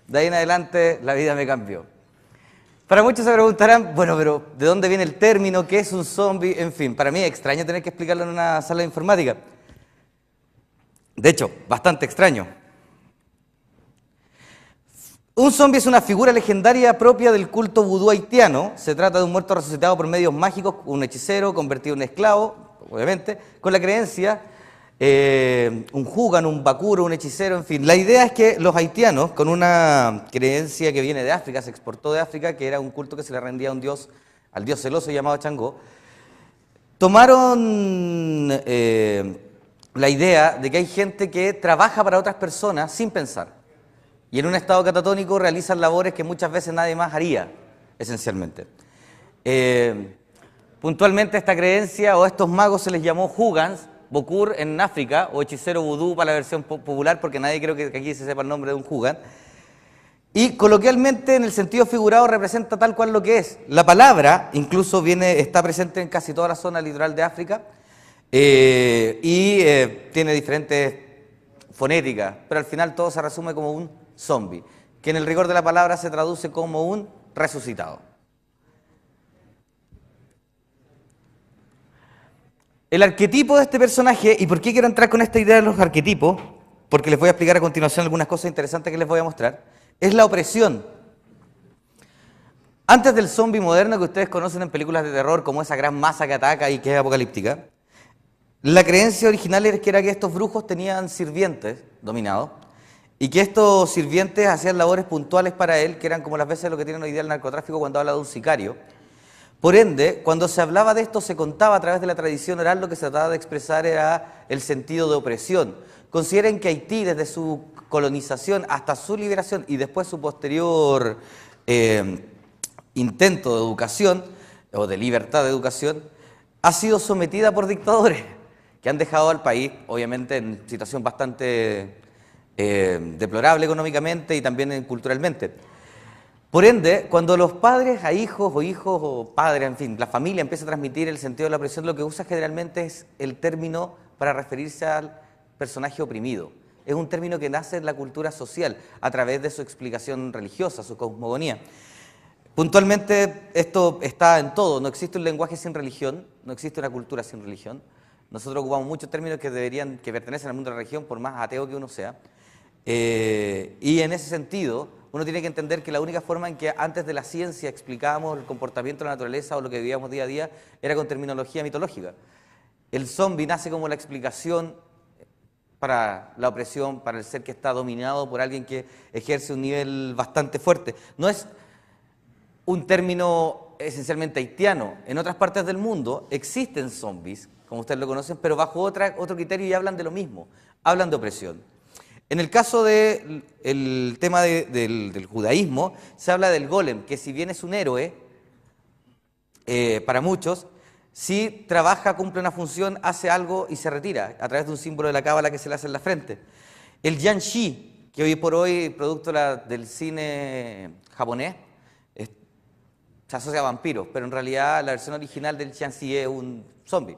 De ahí en adelante la vida me cambió. Para muchos se preguntarán, bueno, pero ¿de dónde viene el término? ¿Qué es un zombie? En fin, para mí es extraño tener que explicarlo en una sala de informática. De hecho, bastante extraño. Un zombie es una figura legendaria propia del culto vudú haitiano. Se trata de un muerto resucitado por medios mágicos, un hechicero convertido en esclavo, obviamente, con la creencia, un Hugan, un Bakuro, un hechicero, en fin. La idea es que los haitianos, con una creencia que viene de África, se exportó de África, que era un culto que se le rendía a un dios, al dios celoso llamado Changó, tomaron la idea de que hay gente que trabaja para otras personas sin pensar. Y en un estado catatónico realizan labores que muchas veces nadie más haría, esencialmente. Puntualmente esta creencia o a estos magos se les llamó Hugans, Bokur en África, o hechicero vudú para la versión popular, porque nadie creo que aquí se sepa el nombre de un Hugan. Y coloquialmente, en el sentido figurado, representa tal cual lo que es. La palabra incluso está presente en casi toda la zona litoral de África tiene diferentes fonéticas, pero al final todo se resume como un zombie, que en el rigor de la palabra se traduce como un resucitado. El arquetipo de este personaje, ¿y por qué quiero entrar con esta idea de los arquetipos? Porque les voy a explicar a continuación algunas cosas interesantes que les voy a mostrar. Es la opresión. Antes del zombie moderno que ustedes conocen en películas de terror, como esa gran masa que ataca y que es apocalíptica, la creencia original era que estos brujos tenían sirvientes dominados, y que estos sirvientes hacían labores puntuales para él, que eran como las veces lo que tienen hoy día el narcotráfico cuando habla de un sicario. Por ende, cuando se hablaba de esto, se contaba a través de la tradición oral, lo que se trataba de expresar era el sentido de opresión. Consideren que Haití, desde su colonización hasta su liberación y después su posterior intento de educación, o de libertad de educación, ha sido sometida por dictadores que han dejado al país, obviamente, en situación bastante deplorable económicamente y también culturalmente. Por ende, cuando los padres a hijos o padres, en fin, la familia empieza a transmitir el sentido de la opresión, lo que usa generalmente es el término para referirse al personaje oprimido. Es un término que nace en la cultura social a través de su explicación religiosa, su cosmogonía. Puntualmente, esto está en todo. No existe un lenguaje sin religión, no existe una cultura sin religión. Nosotros ocupamos muchos términos que pertenecen al mundo de la religión, por más ateo que uno sea. Y en ese sentido, uno tiene que entender que la única forma en que antes de la ciencia explicábamos el comportamiento de la naturaleza o lo que vivíamos día a día era con terminología mitológica. El zombie nace como la explicación para la opresión, para el ser que está dominado por alguien que ejerce un nivel bastante fuerte. No es un término esencialmente haitiano. En otras partes del mundo existen zombies, como ustedes lo conocen, pero bajo otro criterio y hablan de lo mismo, hablan de opresión. En el caso del tema del judaísmo, se habla del golem, que si bien es un héroe, para muchos, si trabaja, cumple una función, hace algo y se retira, a través de un símbolo de la cábala que se le hace en la frente. El yanshi, que hoy por hoy, producto del cine japonés, se asocia a vampiros, pero en realidad la versión original del yanshi es un zombie.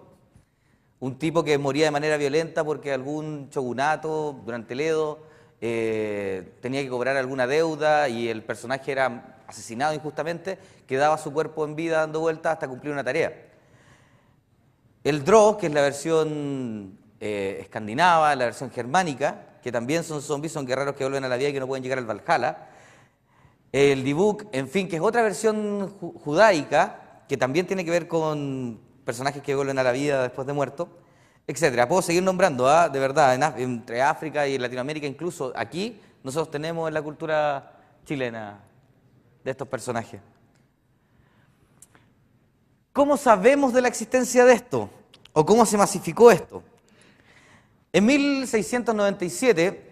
Un tipo que moría de manera violenta porque algún shogunato durante el Edo tenía que cobrar alguna deuda y el personaje era asesinado injustamente, quedaba su cuerpo en vida dando vueltas hasta cumplir una tarea. El Drow, que es la versión escandinava, la versión germánica, que también son zombies, son guerreros que vuelven a la vida y que no pueden llegar al Valhalla. El Dibuk, en fin, que es otra versión judaica, que también tiene que ver con personajes que vuelven a la vida después de muertos, etcétera. Puedo seguir nombrando, de verdad, entre África y Latinoamérica, incluso aquí, nosotros tenemos en la cultura chilena de estos personajes. ¿Cómo sabemos de la existencia de esto? ¿O cómo se masificó esto? En 1697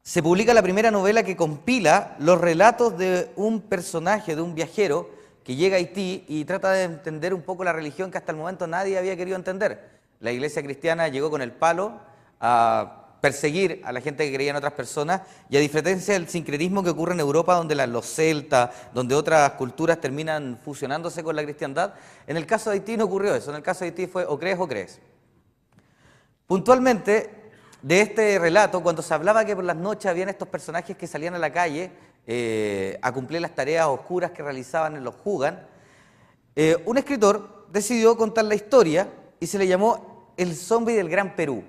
se publica la primera novela que compila los relatos de un personaje, de un viajero, que llega a Haití y trata de entender un poco la religión que hasta el momento nadie había querido entender. La iglesia cristiana llegó con el palo a perseguir a la gente que creía en otras personas, y a diferencia del sincretismo que ocurre en Europa, donde los celtas, donde otras culturas terminan fusionándose con la cristiandad, en el caso de Haití no ocurrió eso. En el caso de Haití fue o crees o crees. Puntualmente, de este relato, cuando se hablaba que por las noches habían estos personajes que salían a la calle a cumplir las tareas oscuras que realizaban en los Hugan, un escritor decidió contar la historia y se le llamó El zombie del Gran Perú.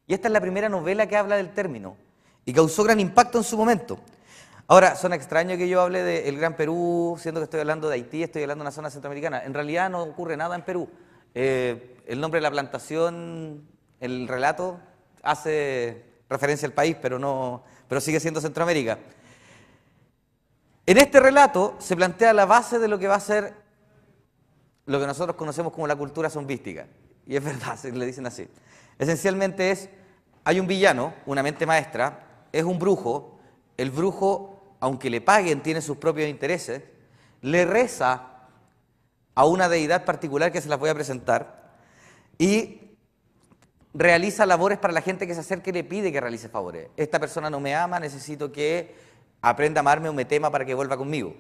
Y esta es la primera novela que habla del término y causó gran impacto en su momento. Ahora, suena extraño que yo hable del Gran Perú, siendo que estoy hablando de Haití, estoy hablando de una zona centroamericana. En realidad no ocurre nada en Perú. El nombre de la plantación, el relato, hace referencia al país, pero sigue siendo Centroamérica. En este relato se plantea la base de lo que va a ser lo que nosotros conocemos como la cultura zombística. Y es verdad, se le dicen así. Esencialmente hay un villano, una mente maestra, es un brujo. El brujo, aunque le paguen, tiene sus propios intereses, le reza a una deidad particular que se las voy a presentar y realiza labores para la gente que se acerque y le pide que realice favores. Esta persona no me ama, necesito que aprenda a amarme o me tema para que vuelva conmigo.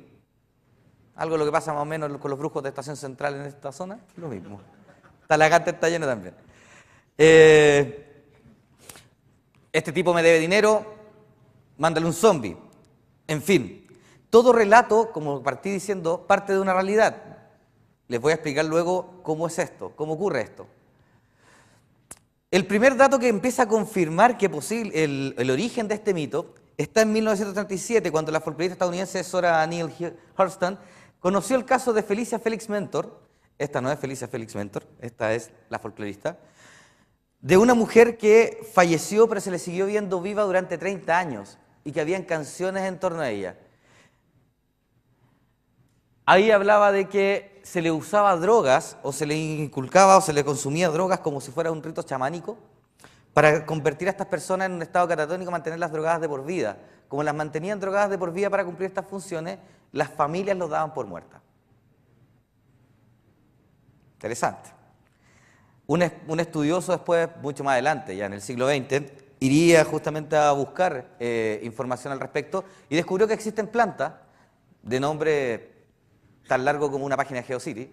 Algo lo que pasa más o menos con los brujos de Estación Central en esta zona, lo mismo. Talagante está lleno también. Este tipo me debe dinero, mándale un zombie. En fin, todo relato, como partí diciendo, parte de una realidad. Les voy a explicar luego cómo es esto, cómo ocurre esto. El primer dato que empieza a confirmar que el origen de este mito está en 1937, cuando la folclorista estadounidense Zora Neale Hurston conoció el caso de Felicia Felix Mentor. Esta no es Felicia Felix Mentor, esta es la folclorista, de una mujer que falleció pero se le siguió viendo viva durante 30 años y que habían canciones en torno a ella. Ahí hablaba de que se le usaba drogas o se le inculcaba o se le consumía drogas como si fuera un rito chamánico para convertir a estas personas en un estado catatónico, mantenerlas drogadas de por vida. Como las mantenían drogadas de por vida para cumplir estas funciones, las familias los daban por muertas. Interesante. Un estudioso después, mucho más adelante, ya en el siglo XX, iría justamente a buscar información al respecto y descubrió que existen plantas de nombre tan largo como una página de GeoCity,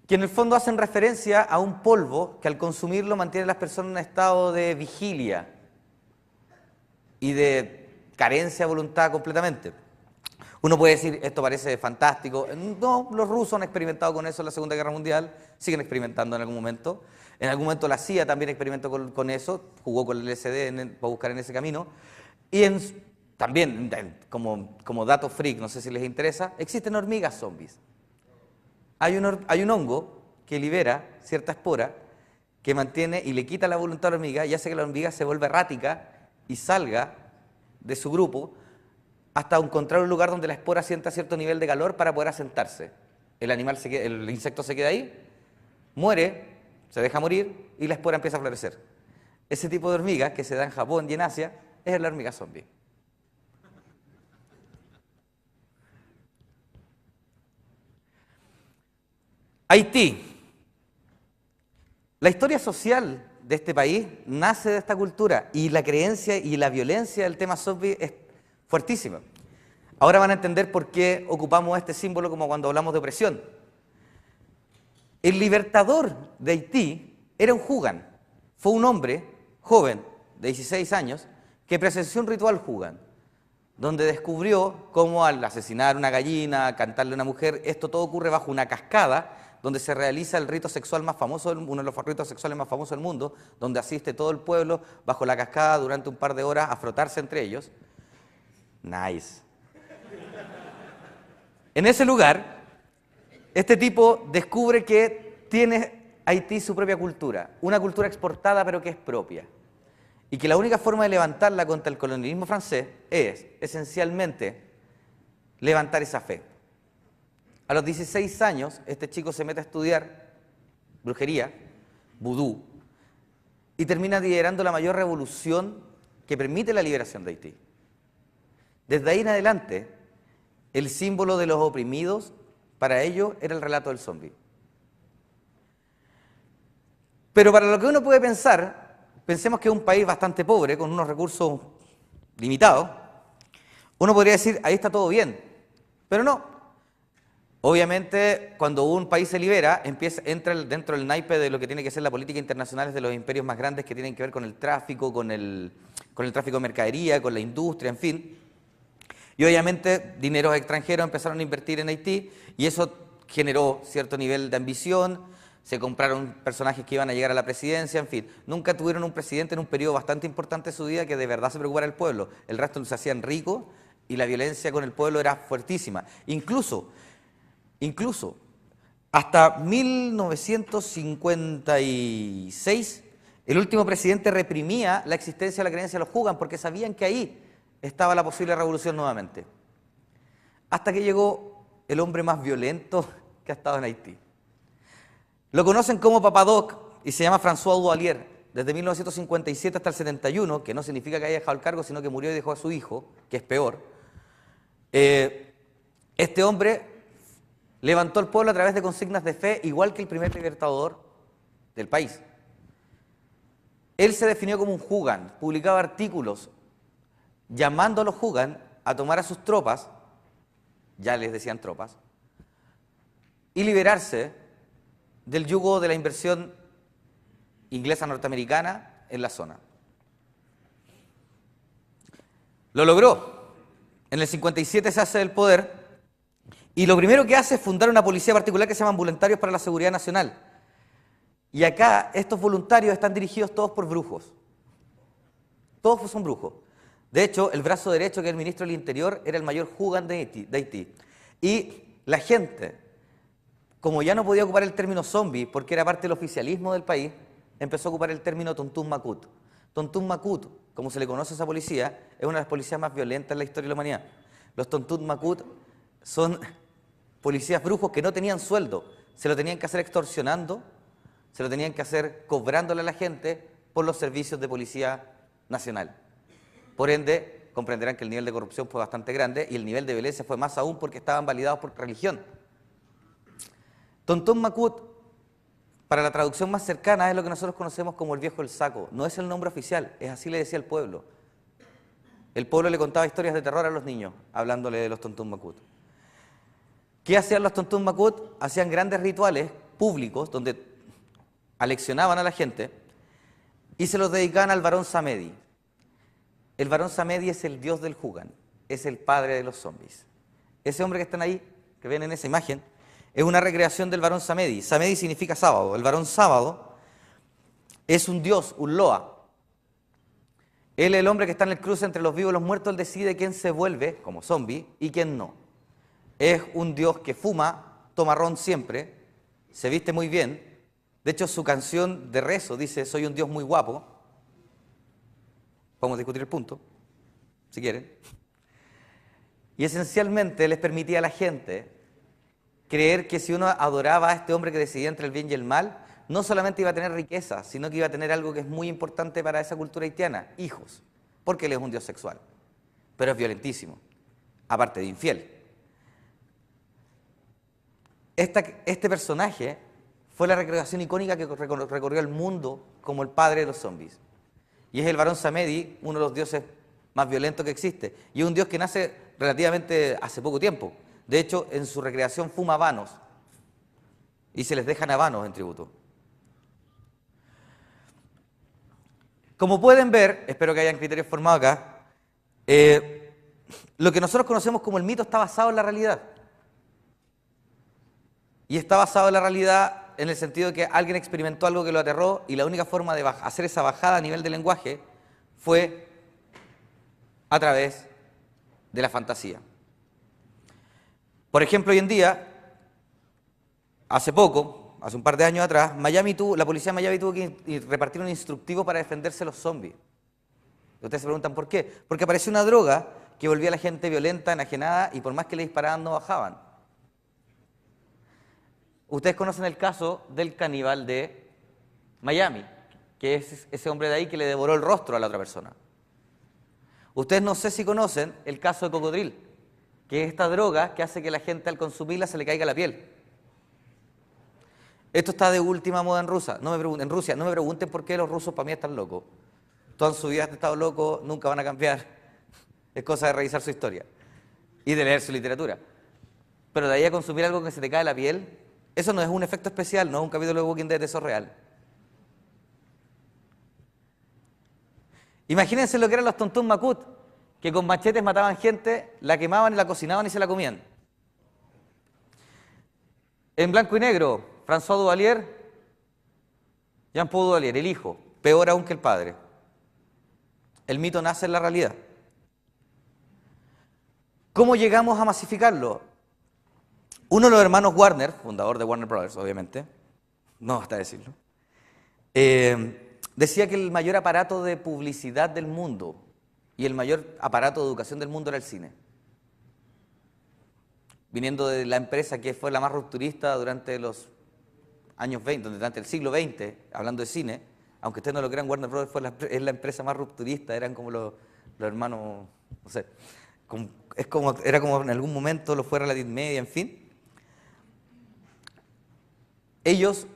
que en el fondo hacen referencia a un polvo que al consumirlo mantiene a las personas en un estado de vigilia y de carencia de voluntad completamente. Uno puede decir, esto parece fantástico. No, los rusos han experimentado con eso en la Segunda Guerra Mundial, siguen experimentando en algún momento. En algún momento la CIA también experimentó con eso, jugó con el LSD para buscar en ese camino. Y también, como dato freak, no sé si les interesa, existen hormigas zombies. Hay un hongo que libera cierta espora que mantiene y le quita la voluntad a la hormiga y hace que la hormiga se vuelva errática y salga de su grupo hasta encontrar un lugar donde la espora sienta cierto nivel de calor para poder asentarse. El insecto se queda ahí, muere, se deja morir y la espora empieza a florecer. Ese tipo de hormiga que se da en Japón y en Asia es la hormiga zombie. Haití. La historia social de este país nace de esta cultura y la creencia y la violencia del tema zombie es fuertísima. Ahora van a entender por qué ocupamos este símbolo como cuando hablamos de opresión. El libertador de Haití era un Hugan. Fue un hombre joven de 16 años que presenció un ritual Hugan, donde descubrió cómo al asesinar una gallina, cantarle a una mujer, esto todo ocurre bajo una cascada donde se realiza el rito sexual más famoso, uno de los ritos sexuales más famosos del mundo, donde asiste todo el pueblo bajo la cascada durante un par de horas a frotarse entre ellos. Nice. En ese lugar, este tipo descubre que tiene Haití su propia cultura, una cultura exportada pero que es propia. Y que la única forma de levantarla contra el colonialismo francés es, esencialmente, levantar esa fe. A los 16 años, este chico se mete a estudiar brujería, vudú, y termina liderando la mayor revolución que permite la liberación de Haití. Desde ahí en adelante, el símbolo de los oprimidos, para ellos, era el relato del zombi. Pero para lo que uno puede pensar, pensemos que es un país bastante pobre, con unos recursos limitados, uno podría decir, ahí está todo bien, pero no. Obviamente, cuando un país se libera, entra dentro del naipe de lo que tiene que ser la política internacional de los imperios más grandes que tienen que ver con el tráfico, con el tráfico de mercadería, con la industria, en fin. Y obviamente dineros extranjeros empezaron a invertir en Haití y eso generó cierto nivel de ambición, se compraron personajes que iban a llegar a la presidencia, en fin. Nunca tuvieron un presidente en un periodo bastante importante de su vida que de verdad se preocupara del pueblo. El resto se hacían ricos y la violencia con el pueblo era fuertísima. Incluso, hasta 1956, el último presidente reprimía la existencia de la creencia de los Hugan porque sabían que ahí estaba la posible revolución nuevamente. Hasta que llegó el hombre más violento que ha estado en Haití. Lo conocen como Papa Doc y se llama François Duvalier. Desde 1957 hasta el 71, que no significa que haya dejado el cargo, sino que murió y dejó a su hijo, que es peor. Este hombre levantó al pueblo a través de consignas de fe, igual que el primer libertador del país. Él se definió como un Hugan, publicaba artículos llamando a los Hugan a tomar a sus tropas, ya les decían tropas, y liberarse del yugo de la inversión inglesa norteamericana en la zona. Lo logró. En el 57 se hace del poder. Y lo primero que hace es fundar una policía particular que se llama Voluntarios para la Seguridad Nacional. Y acá estos voluntarios están dirigidos todos por brujos. Todos son brujos. De hecho, el brazo derecho, que es el ministro del Interior, era el mayor Hugan de Haití. Y la gente, como ya no podía ocupar el término zombie, porque era parte del oficialismo del país, empezó a ocupar el término Tontún Makut. Tontún Makut, como se le conoce a esa policía, es una de las policías más violentas en la historia de la humanidad. Los Tontún Makut son policías brujos que no tenían sueldo, se lo tenían que hacer extorsionando, se lo tenían que hacer cobrándole a la gente por los servicios de policía nacional. Por ende, comprenderán que el nivel de corrupción fue bastante grande y el nivel de violencia fue más aún porque estaban validados por religión. Tontún Makut, para la traducción más cercana, es lo que nosotros conocemos como el viejo del saco. No es el nombre oficial, es así le decía el pueblo. El pueblo le contaba historias de terror a los niños, hablándole de los Tontún Makut. ¿Qué hacían los Tontún Makut? Hacían grandes rituales públicos donde aleccionaban a la gente y se los dedicaban al varón Samedi. El varón Samedi es el dios del Hugan, es el padre de los zombies. Ese hombre que están ahí, que ven en esa imagen, es una recreación del varón Samedi. Samedi significa sábado. El varón sábado es un dios, un Loa. Él es el hombre que está en el cruce entre los vivos y los muertos. Él decide quién se vuelve como zombie y quién no. Es un dios que fuma, toma ron siempre, se viste muy bien. De hecho, su canción de rezo dice, soy un dios muy guapo. Podemos discutir el punto, si quieren. Y esencialmente les permitía a la gente creer que si uno adoraba a este hombre que decidía entre el bien y el mal, no solamente iba a tener riqueza, sino que iba a tener algo que es muy importante para esa cultura haitiana, hijos, porque él es un dios sexual, pero es violentísimo, aparte de infiel. Este personaje fue la recreación icónica que recorrió el mundo como el padre de los zombies. Y es el varón Samedi, uno de los dioses más violentos que existe. Y es un dios que nace relativamente hace poco tiempo. De hecho, en su recreación fuma habanos. Y se les dejan habanos en tributo. Como pueden ver, espero que hayan criterios formados acá, lo que nosotros conocemos como el mito está basado en la realidad. Y está basado en la realidad en el sentido de que alguien experimentó algo que lo aterró y la única forma de hacer esa bajada a nivel de lenguaje fue a través de la fantasía. Por ejemplo, hoy en día, hace un par de años atrás, la policía de Miami tuvo que repartir un instructivo para defenderse de los zombies. Y ustedes se preguntan por qué. Porque apareció una droga que volvía a la gente violenta, enajenada, y por más que le disparaban no bajaban. Ustedes conocen el caso del caníbal de Miami, que es ese hombre de ahí que le devoró el rostro a la otra persona. Ustedes no sé si conocen el caso de cocodril, que es esta droga que hace que la gente al consumirla se le caiga la piel. Esto está de última moda en Rusia. No me pregunten por qué los rusos para mí están locos. Toda su vida han estado locos, nunca van a cambiar. Es cosa de revisar su historia y de leer su literatura. pero de ahí a consumir algo que se te cae la piel, eso no es un efecto especial, no es un capítulo de Walking Dead, eso es real. Imagínense lo que eran los Tontún Makut, que con machetes mataban gente, la quemaban, la cocinaban y se la comían. En blanco y negro, François Duvalier, Jean-Paul Duvalier, el hijo, peor aún que el padre. El mito nace en la realidad. ¿Cómo llegamos a masificarlo? Uno de los hermanos Warner, fundador de Warner Brothers, obviamente, no basta decirlo, decía que el mayor aparato de publicidad del mundo y el mayor aparato de educación del mundo era el cine. Viniendo de la empresa que fue la más rupturista durante los años 20, durante el siglo XX, hablando de cine, aunque ustedes no lo crean, Warner Brothers es la empresa más rupturista, eran como los hermanos, no sé, era como en algún momento lo fue Relative Media, en fin. Ellos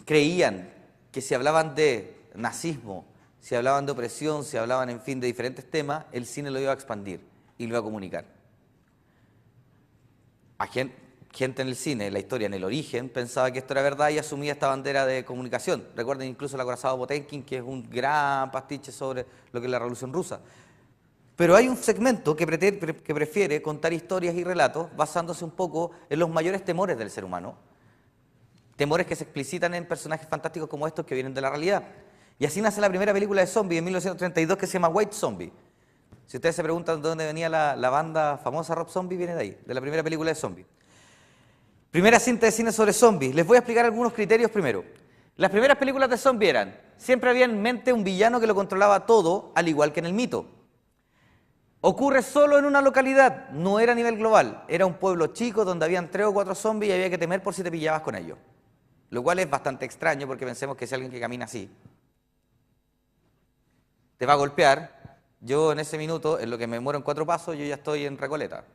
creían que si hablaban de nazismo, si hablaban de opresión, si hablaban, en fin, de diferentes temas, el cine lo iba a expandir y lo iba a comunicar. A gente en el cine, en la historia, en el origen, pensaba que esto era verdad y asumía esta bandera de comunicación. Recuerden incluso el acorazado Potemkin, que es un gran pastiche sobre lo que es la Revolución Rusa. Pero hay un segmento que prefiere contar historias y relatos basándose un poco en los mayores temores del ser humano. Temores que se explicitan en personajes fantásticos como estos que vienen de la realidad. Y así nace la primera película de zombies en 1932 que se llama White Zombie. Si ustedes se preguntan de dónde venía la banda famosa Rob Zombie, viene de ahí, de la primera película de zombies. Primera cinta de cine sobre zombies. Les voy a explicar algunos criterios primero. Las primeras películas de zombies eran, siempre había en mente un villano que lo controlaba todo, al igual que en el mito. Ocurre solo en una localidad, no era a nivel global. Era un pueblo chico donde habían 3 o 4 zombies y había que temer por si te pillabas con ellos. Lo cual es bastante extraño porque pensemos que si alguien que camina así te va a golpear, yo en ese minuto, en lo que me muero en 4 pasos, yo ya estoy en Recoleta.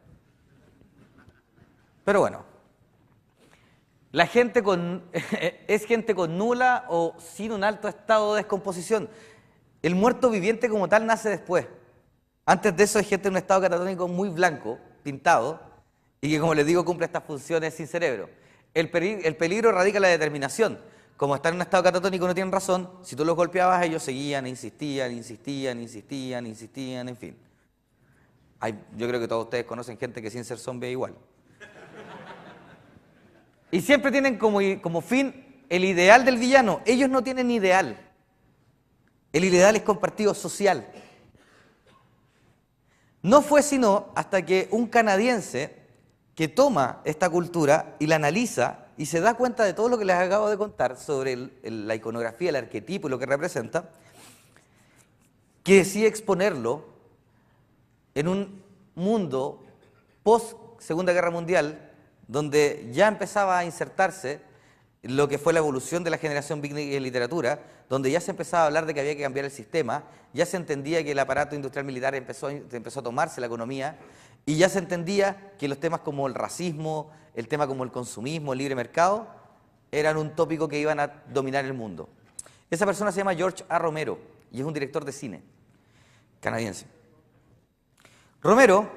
Pero bueno, la gente es gente con nula o sin un alto estado de descomposición. El muerto viviente como tal nace después. Antes de eso es gente en un estado catatónico muy blanco, pintado, y que, como les digo, cumple estas funciones sin cerebro. El peligro radica en la determinación. Como están en un estado catatónico no tienen razón, si tú los golpeabas ellos seguían, insistían, en fin. Yo creo que todos ustedes conocen gente que sin ser zombie es igual. Y siempre tienen como fin el ideal del villano. Ellos no tienen ideal. El ideal es compartido social. No fue sino hasta que un canadiense que toma esta cultura y la analiza y se da cuenta de todo lo que les acabo de contar sobre la iconografía, el arquetipo y lo que representa, que decide exponerlo en un mundo post-Segunda Guerra Mundial, donde ya empezaba a insertarse lo que fue la evolución de la generación beatnik en literatura, donde ya se empezaba a hablar de que había que cambiar el sistema, ya se entendía que el aparato industrial militar empezó a tomarse la economía, y ya se entendía que los temas como el racismo, el tema como el consumismo, el libre mercado, eran un tópico que iban a dominar el mundo. Esa persona se llama George A. Romero, y es un director de cine canadiense. Romero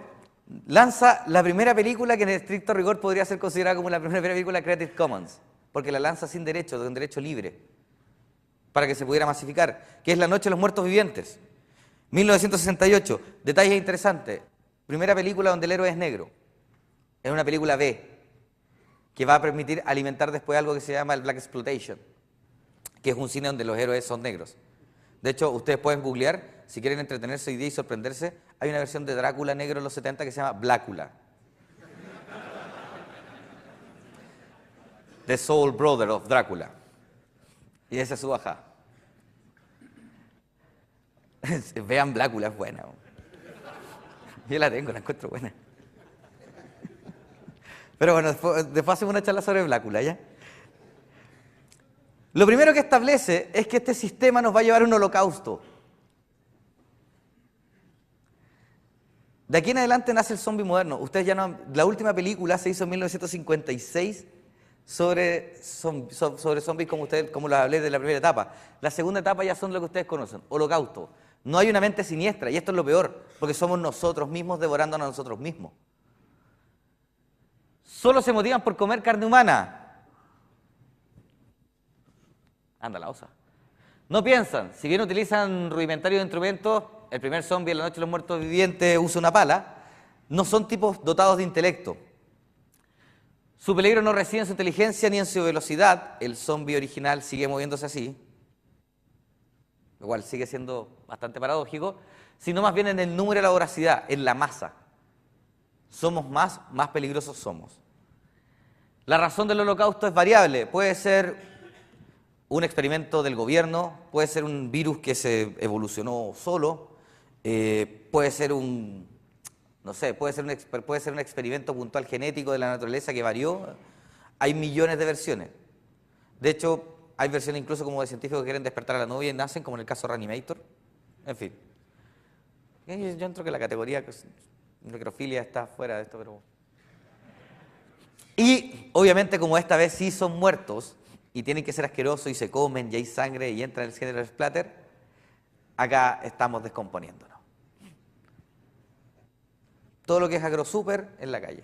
lanza la primera película que en estricto rigor podría ser considerada como la primera película Creative Commons, porque la lanza sin derecho, de un derecho libre, para que se pudiera masificar, que es La Noche de los Muertos Vivientes, 1968. Detalles interesantes. Primera película donde el héroe es negro. Es una película B, que va a permitir alimentar después algo que se llama el Black Exploitation, que es un cine donde los héroes son negros. De hecho, ustedes pueden googlear, si quieren entretenerse hoy día y sorprenderse, hay una versión de Drácula negro en los 70 que se llama Blácula. The Soul Brother of Drácula. Y esa es su bajada. Vean Blácula, es buena. Yo la tengo, la encuentro buena. Pero bueno, después hacemos una charla sobre Blácula, ¿ya? Lo primero que establece es que este sistema nos va a llevar a un holocausto. De aquí en adelante nace el zombie moderno. Ustedes ya no, la última película se hizo en 1956 sobre zombies como los hablé de la primera etapa. La segunda etapa ya son lo que ustedes conocen, holocausto. No hay una mente siniestra, y esto es lo peor, porque somos nosotros mismos devorándonos a nosotros mismos. Solo se motivan por comer carne humana. Anda la osa. No piensan, si bien utilizan rudimentarios instrumentos, el primer zombie en la noche de los muertos vivientes usa una pala, no son tipos dotados de intelecto. Su peligro no reside en su inteligencia ni en su velocidad, el zombie original sigue moviéndose así, lo cual sigue siendo bastante paradójico, sino más bien en el número y la voracidad, en la masa. Somos más peligrosos somos. La razón del holocausto es variable, puede ser un experimento del gobierno, puede ser un virus que se evolucionó solo, puede ser no sé, puede ser un experimento puntual genético de la naturaleza que varió. Hay millones de versiones. De hecho, hay versiones incluso como de científicos que quieren despertar a la novia y nacen, como en el caso Reanimator. En fin. Yo entro que la categoría necrofilia está fuera de esto, pero... Y, obviamente, como esta vez sí son muertos y tienen que ser asquerosos y se comen y hay sangre y entra en el género splatter, acá estamos descomponiéndonos. Todo lo que es agrosuper en la calle.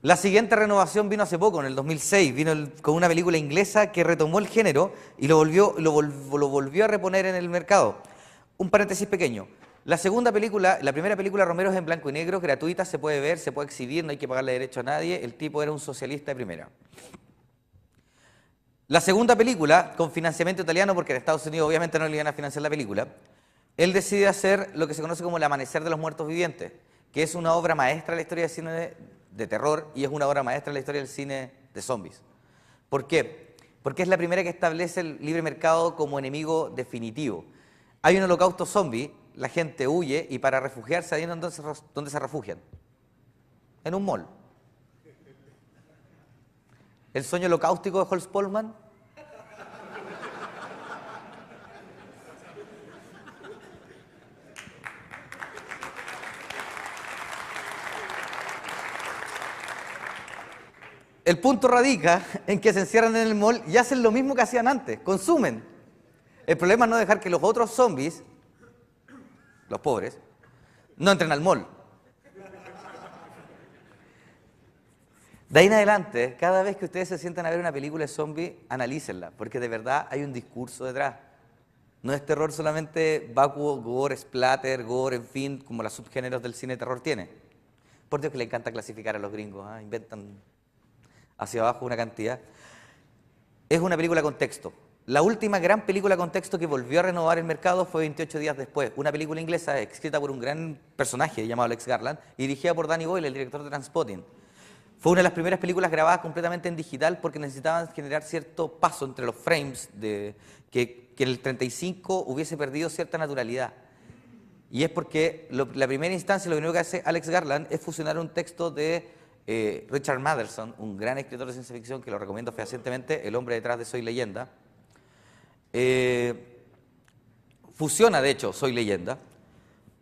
La siguiente renovación vino hace poco, en el 2006, con una película inglesa que retomó el género y lo volvió a reponer en el mercado. Un paréntesis pequeño. La primera película Romero es en blanco y negro, gratuita, se puede ver, se puede exhibir, no hay que pagarle derecho a nadie. El tipo era un socialista de primera. La segunda película, con financiamiento italiano, porque en Estados Unidos obviamente no le iban a financiar la película, él decide hacer lo que se conoce como El Amanecer de los Muertos Vivientes, que es una obra maestra de la historia del cine de terror y es una obra maestra de la historia del cine de zombies. ¿Por qué? Porque es la primera que establece el libre mercado como enemigo definitivo. Hay un holocausto zombie, la gente huye y para refugiarse, ¿ahí dónde se refugian? En un mall. ¿El sueño holocáustico de Holmes Polman? El punto radica en que se encierran en el mall y hacen lo mismo que hacían antes, consumen. El problema es no dejar que los otros zombies, los pobres, no entren al mall. De ahí en adelante, cada vez que ustedes se sientan a ver una película de zombie, analícenla, porque de verdad hay un discurso detrás. No es terror solamente vacuo, gore, splatter, gore, en fin, como los subgéneros del cine de terror tiene. Por Dios que le encanta clasificar a los gringos, inventan hacia abajo una cantidad. Es una película con texto. La última gran película con texto que volvió a renovar el mercado fue 28 días después. Una película inglesa escrita por un gran personaje llamado Alex Garland y dirigida por Danny Boyle, el director de Trainspotting. Fue una de las primeras películas grabadas completamente en digital porque necesitaban generar cierto paso entre los frames, que en el 35 hubiese perdido cierta naturalidad. Y es porque la primera instancia, lo primero que hace Alex Garland es fusionar un texto de Richard Matheson, un gran escritor de ciencia ficción que lo recomiendo fehacientemente, el hombre detrás de Soy Leyenda. Fusiona, de hecho, Soy Leyenda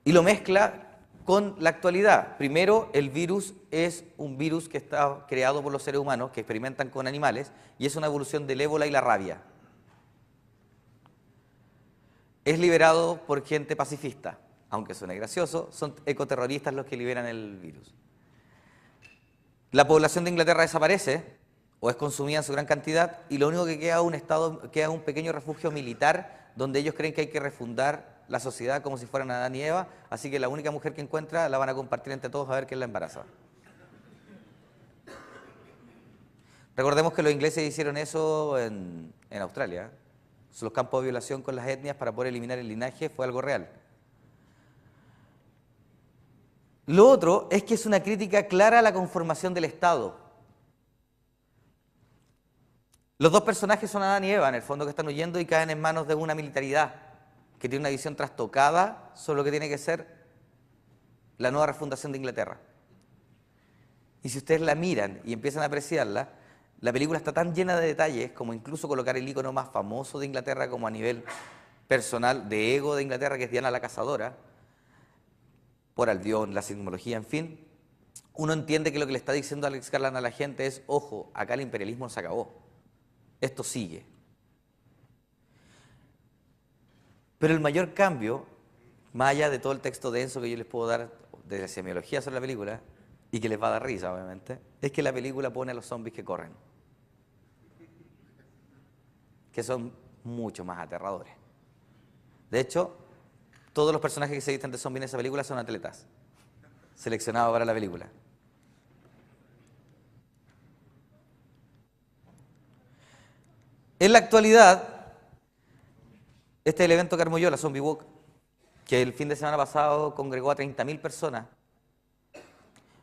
y lo mezcla con la actualidad. Primero, el virus es un virus que está creado por los seres humanos que experimentan con animales y es una evolución del ébola y la rabia. Es liberado por gente pacifista, aunque suene gracioso, son ecoterroristas los que liberan el virus. La población de Inglaterra desaparece o es consumida en su gran cantidad y lo único que queda un pequeño refugio militar donde ellos creen que hay que refundar la sociedad como si fueran Adán y Eva, así que la única mujer que encuentra la van a compartir entre todos a ver quién la embaraza. Recordemos que los ingleses hicieron eso en Australia. Los campos de violación con las etnias para poder eliminar el linaje fue algo real. Lo otro es que es una crítica clara a la conformación del Estado. Los dos personajes son Adán y Eva, en el fondo, que están huyendo y caen en manos de una militaridad que tiene una visión trastocada sobre lo que tiene que ser la nueva refundación de Inglaterra. Y si ustedes la miran y empiezan a apreciarla, la película está tan llena de detalles como incluso colocar el icono más famoso de Inglaterra como a nivel personal, de ego de Inglaterra, que es Diana la Cazadora, por Albión, la simbología, en fin. Uno entiende que lo que le está diciendo Alex Garland a la gente es, ojo, acá el imperialismo se acabó, esto sigue. Pero el mayor cambio más allá de todo el texto denso que yo les puedo dar de semiología sobre la película, y que les va a dar risa, obviamente, es que la película pone a los zombies que corren, que son mucho más aterradores. De hecho, todos los personajes que se visten de zombies en esa película son atletas, seleccionados para la película. En la actualidad, este es el evento que armó yo, la Zombie Walk, que el fin de semana pasado congregó a 30.000 personas.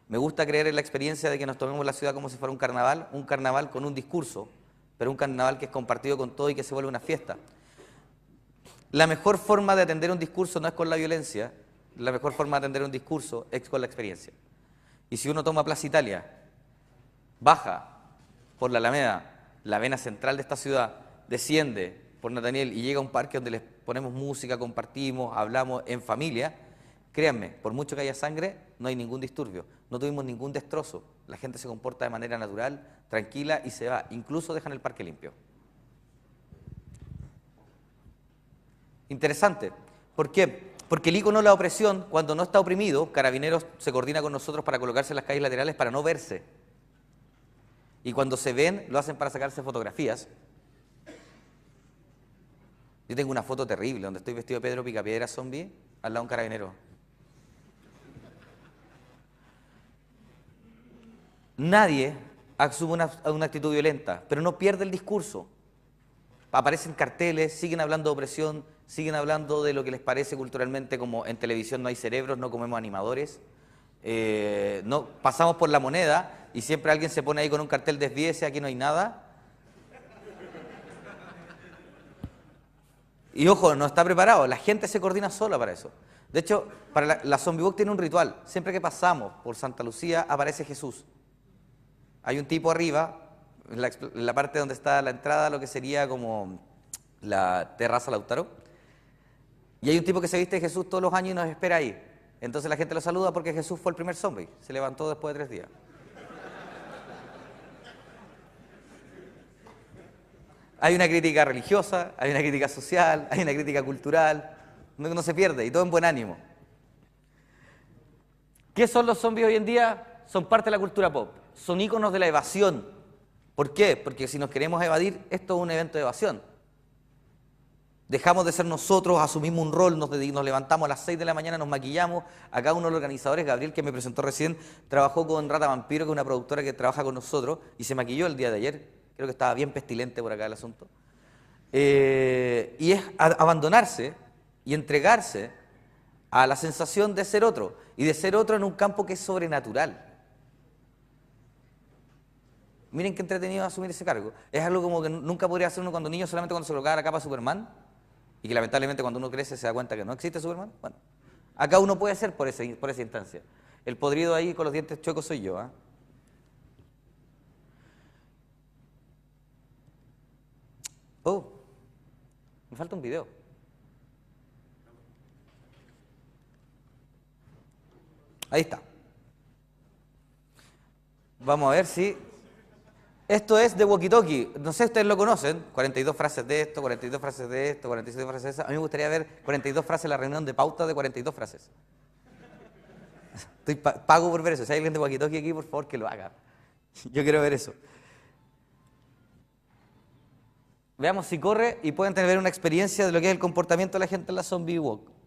Me gusta creer en la experiencia de que nos tomemos la ciudad como si fuera un carnaval con un discurso, pero un carnaval que es compartido con todo y que se vuelve una fiesta. La mejor forma de atender un discurso no es con la violencia, la mejor forma de atender un discurso es con la experiencia. Y si uno toma Plaza Italia, baja por la Alameda, la vena central de esta ciudad, desciende por Nataniel y llega a un parque donde les ponemos música, compartimos, hablamos en familia, créanme, por mucho que haya sangre, no hay ningún disturbio, no tuvimos ningún destrozo, la gente se comporta de manera natural, tranquila y se va, incluso dejan el parque limpio. Interesante. ¿Por qué? Porque el ícono de la opresión, cuando no está oprimido, Carabineros se coordina con nosotros para colocarse en las calles laterales para no verse. Y cuando se ven, lo hacen para sacarse fotografías. Yo tengo una foto terrible donde estoy vestido de Pedro Picapiedra zombie al lado de un carabinero. Nadie asume una actitud violenta, pero no pierde el discurso. Aparecen carteles, siguen hablando de opresión, siguen hablando de lo que les parece culturalmente, como en televisión no hay cerebros, no comemos animadores. No, pasamos por la Moneda y siempre alguien se pone ahí con un cartel desvíese, aquí no hay nada. Y ojo, no está preparado, la gente se coordina sola para eso. De hecho, para la Zombie Walk tiene un ritual. Siempre que pasamos por Santa Lucía aparece Jesús. Hay un tipo arriba, en la parte donde está la entrada, lo que sería como la terraza Lautaro. Y hay un tipo que se viste de Jesús todos los años y nos espera ahí. Entonces la gente lo saluda porque Jesús fue el primer zombie. Se levantó después de 3 días. Hay una crítica religiosa, hay una crítica social, hay una crítica cultural. No se pierde y todo en buen ánimo. ¿Qué son los zombies hoy en día? Son parte de la cultura pop. Son íconos de la evasión. ¿Por qué? Porque si nos queremos evadir, esto es un evento de evasión. Dejamos de ser nosotros, asumimos un rol, nos levantamos a las 6 de la mañana, nos maquillamos. Acá uno de los organizadores, Gabriel, que me presentó recién, trabajó con Rata Vampiro, que es una productora que trabaja con nosotros, y se maquilló el día de ayer. Creo que estaba bien pestilente por acá el asunto. Y es abandonarse y entregarse a la sensación de ser otro, y de ser otro en un campo que es sobrenatural. Miren qué entretenido asumir ese cargo. Es algo como que nunca podría hacer uno cuando niño, solamente cuando se colocaba la capa de Superman, y que lamentablemente cuando uno crece se da cuenta que no existe Superman. Bueno, acá uno puede ser por esa instancia. El podrido ahí con los dientes chuecos soy yo, ¿eh? Oh, me falta un video. Ahí está. Vamos a ver si... Esto es de Walkie Talkie. No sé si ustedes lo conocen. 42 frases de esto, 42 frases de esto, 47 frases de eso. A mí me gustaría ver 42 frases en la reunión de pauta de 42 frases. Pago por ver eso. Si hay alguien de Walkie Talkie aquí, por favor, que lo haga. Yo quiero ver eso. Veamos si corre y pueden tener una experiencia de lo que es el comportamiento de la gente en la Zombie Walk.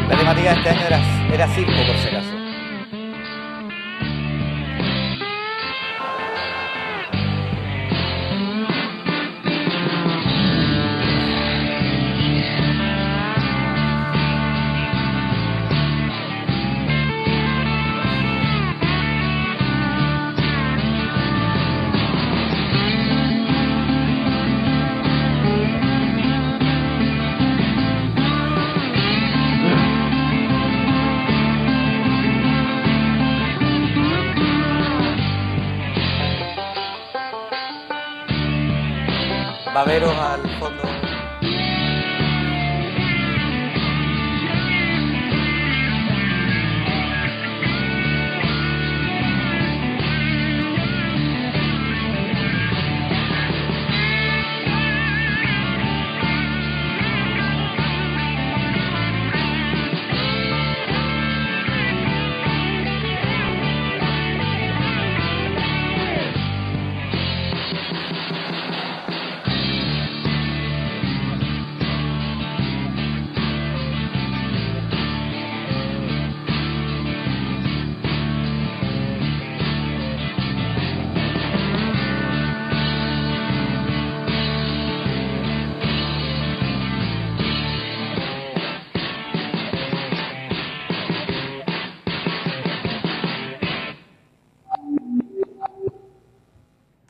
La temática de este año era circo, por si acaso. baberos al fondo.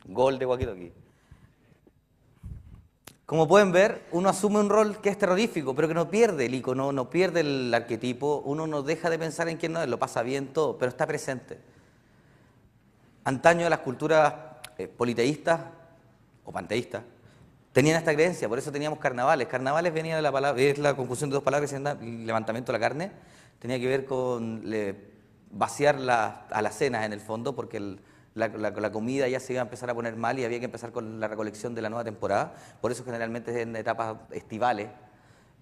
Gol de walkie-talkie. Como pueden ver, uno asume un rol que es terrorífico, pero que no pierde el icono, no pierde el arquetipo, uno no deja de pensar en quién no es, lo pasa bien todo, pero está presente. Antaño las culturas politeístas o panteístas tenían esta creencia, por eso teníamos carnavales. Carnavales venía de la palabra, es la conjunción de dos palabras que se llama levantamiento de la carne, tenía que ver con vaciar a las cenas en el fondo, porque la comida ya se iba a empezar a poner mal y había que empezar con la recolección de la nueva temporada. Por eso generalmente es en etapas estivales,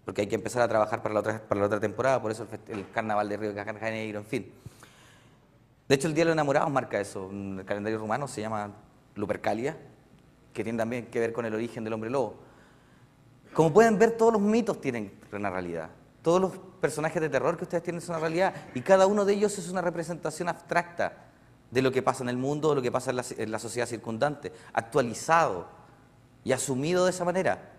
porque hay que empezar a trabajar para la otra temporada, por eso el carnaval de Río de Janeiro, en fin. De hecho, el Día de los Enamorados marca eso. En el calendario romano se llama Lupercalia, que tiene también que ver con el origen del hombre lobo. Como pueden ver, todos los mitos tienen una realidad. Todos los personajes de terror que ustedes tienen son una realidad, y cada uno de ellos es una representación abstracta de lo que pasa en el mundo, de lo que pasa en la sociedad circundante, actualizado y asumido de esa manera.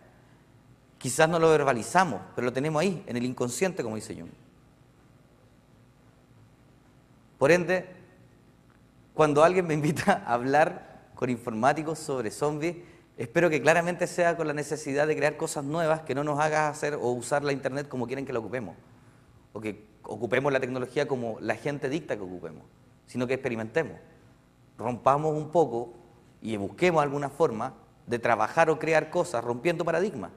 Quizás no lo verbalizamos, pero lo tenemos ahí, en el inconsciente, como dice Jung. Por ende, cuando alguien me invita a hablar con informáticos sobre zombies, espero que claramente sea con la necesidad de crear cosas nuevas que no nos haga hacer o usar la internet como quieren que la ocupemos, o que ocupemos la tecnología como la gente dicta que ocupemos, sino que experimentemos, rompamos un poco y busquemos alguna forma de trabajar o crear cosas rompiendo paradigmas.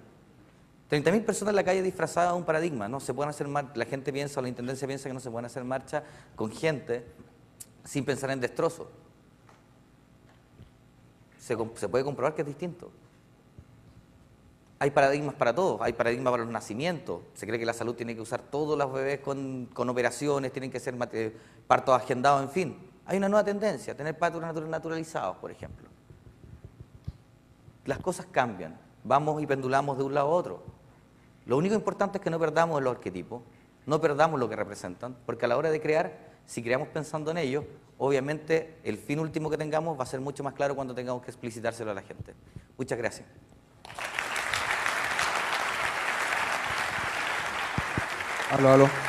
30.000 personas en la calle disfrazadas de un paradigma, no se pueden hacer la gente piensa, o la intendencia piensa que no se pueden hacer marcha con gente sin pensar en destrozos. Se puede comprobar que es distinto. Hay paradigmas para todos, hay paradigmas para los nacimientos. Se cree que la salud tiene que usar todos los bebés con operaciones, tienen que ser partos agendados, en fin. Hay una nueva tendencia, tener partos naturalizados, por ejemplo. Las cosas cambian, vamos y pendulamos de un lado a otro. Lo único importante es que no perdamos los arquetipos, no perdamos lo que representan, porque a la hora de crear, si creamos pensando en ellos, obviamente el fin último que tengamos va a ser mucho más claro cuando tengamos que explicitárselo a la gente. Muchas gracias.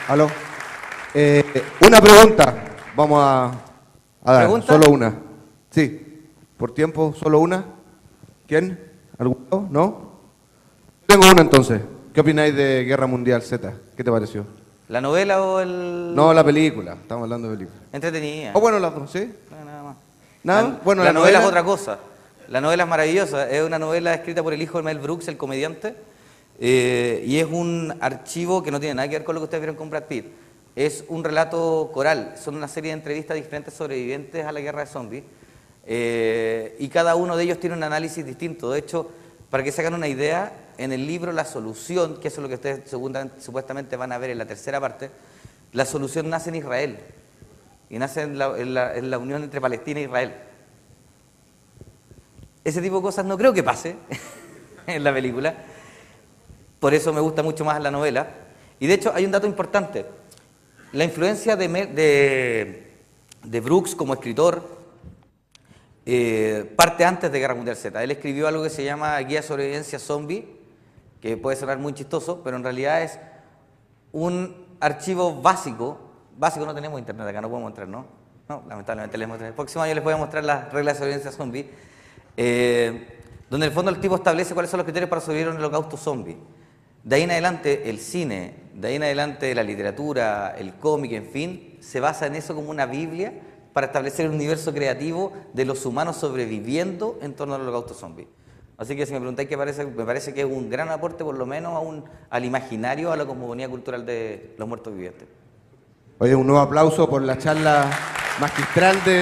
Aló. Una pregunta. Vamos a dar. ¿Pregunta? Solo una. Sí. Por tiempo, solo una. ¿Quién? ¿Alguno? ¿No? Tengo una entonces. ¿Qué opináis de Guerra Mundial Z? ¿Qué te pareció? ¿La novela o el...? No, la película. Estamos hablando de película. Entretenida. O bueno, las dos, ¿sí? No, nada más. ¿Nada? Bueno, la novela es otra cosa. La novela es maravillosa. Es una novela escrita por el hijo de Mel Brooks, el comediante. Y es un archivo que no tiene nada que ver con lo que ustedes vieron con Brad Pitt. Es un relato coral, son una serie de entrevistas a diferentes sobrevivientes a la guerra de zombies, y cada uno de ellos tiene un análisis distinto. De hecho, para que se hagan una idea, en el libro La Solución, que eso es lo que ustedes supuestamente van a ver en la tercera parte, la solución nace en Israel, y nace en la unión entre Palestina e Israel. Ese tipo de cosas no creo que pase en la película. Por eso me gusta mucho más la novela. Y de hecho hay un dato importante. La influencia de Brooks como escritor parte antes de Guerra Mundial Z. Él escribió algo que se llama Guía de Sobrevivencia Zombie, que puede sonar muy chistoso, pero en realidad es un archivo básico. Básico, no tenemos internet acá, no podemos entrar, ¿no? No, lamentablemente les mostraré. El próximo año les voy a mostrar las reglas de sobrevivencia zombie, donde en el fondo el tipo establece cuáles son los criterios para sobrevivir en el holocausto zombie. De ahí en adelante el cine, de ahí en adelante la literatura, el cómic, en fin, se basa en eso como una Biblia para establecer un universo creativo de los humanos sobreviviendo en torno al holocausto zombie. Así que si me preguntáis qué parece, me parece que es un gran aporte, por lo menos, al imaginario, a la cosmogonía cultural de los muertos vivientes. Oye, un nuevo aplauso por la charla magistral de...